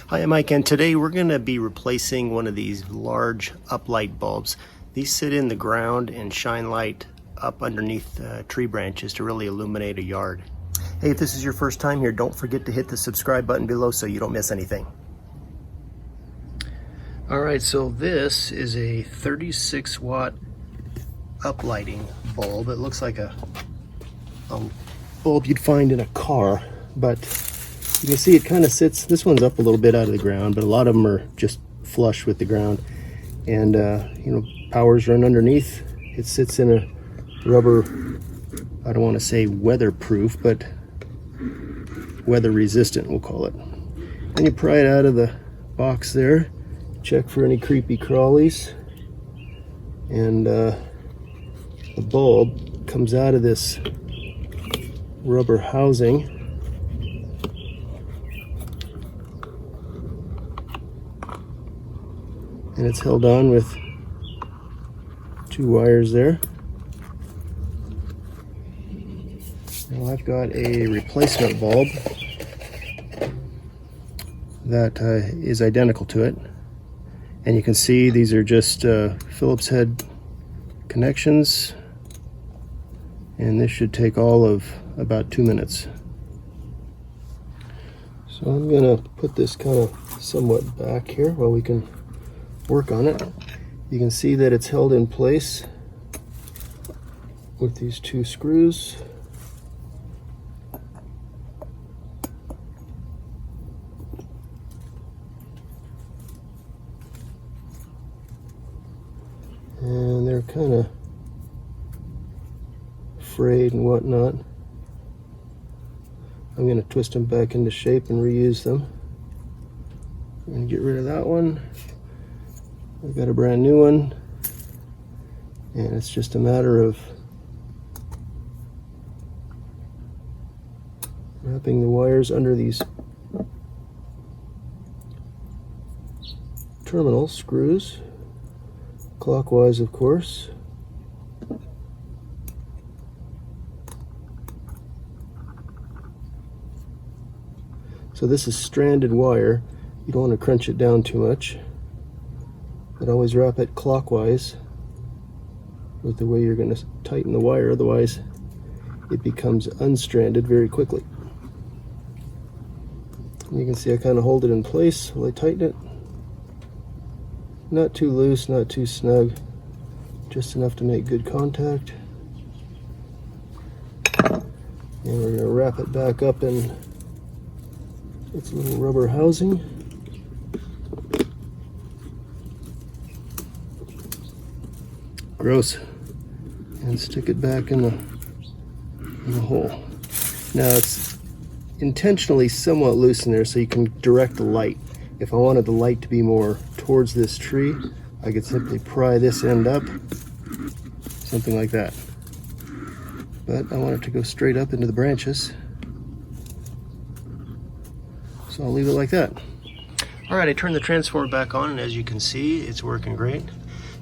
Hi, I'm Mike, and today we're going to be replacing one of these large uplight bulbs. These sit in the ground and shine light up underneath tree branches to really illuminate a yard. Hey, if this is your first time here, don't forget to hit the subscribe button below so you don't miss anything. Alright, so this is a 36 watt uplighting bulb. It looks like a bulb you'd find in a car, but you can see it kind of sits, this one's up a little bit out of the ground, but a lot of them are just flush with the ground. And powers run underneath. It sits in a rubber, I don't want to say weatherproof, but weather resistant, we'll call it. Then you pry it out of the box there, check for any creepy crawlies, and the bulb comes out of this rubber housing. And it's held on with two wires there. Now I've got a replacement bulb that is identical to it. And you can see these are just Phillips head connections. And this should take all of about 2 minutes. So I'm gonna put this kind of somewhat back here while we can work on it. You can see that it's held in place with these two screws. And they're kind of frayed and whatnot. I'm going to twist them back into shape and reuse them. I'm going to get rid of that one. I've got a brand new one, and it's just a matter of wrapping the wires under these terminal screws, clockwise of course. So this is stranded wire. You don't want to crunch it down too much. But always wrap it clockwise with the way you're going to tighten the wire, otherwise it becomes unstranded very quickly. And you can see I kind of hold it in place while I tighten it. Not too loose, not too snug, just enough to make good contact. And we're going to wrap it back up in its little rubber housing. Gross. And stick it back in the hole. Now it's intentionally somewhat loose in there so you can direct the light. If I wanted the light to be more towards this tree, I could simply pry this end up, something like that. But I want it to go straight up into the branches, so I'll leave it like that. Alright, I turned the transformer back on, and as you can see, it's working great.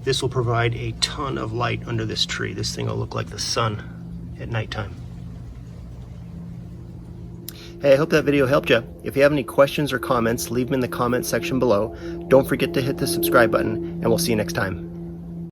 This will provide a ton of light under this tree. This thing will look like the sun at nighttime. Hey, I hope that video helped you. If you have any questions or comments, leave them in the comment section below. Don't forget to hit the subscribe button, and we'll see you next time.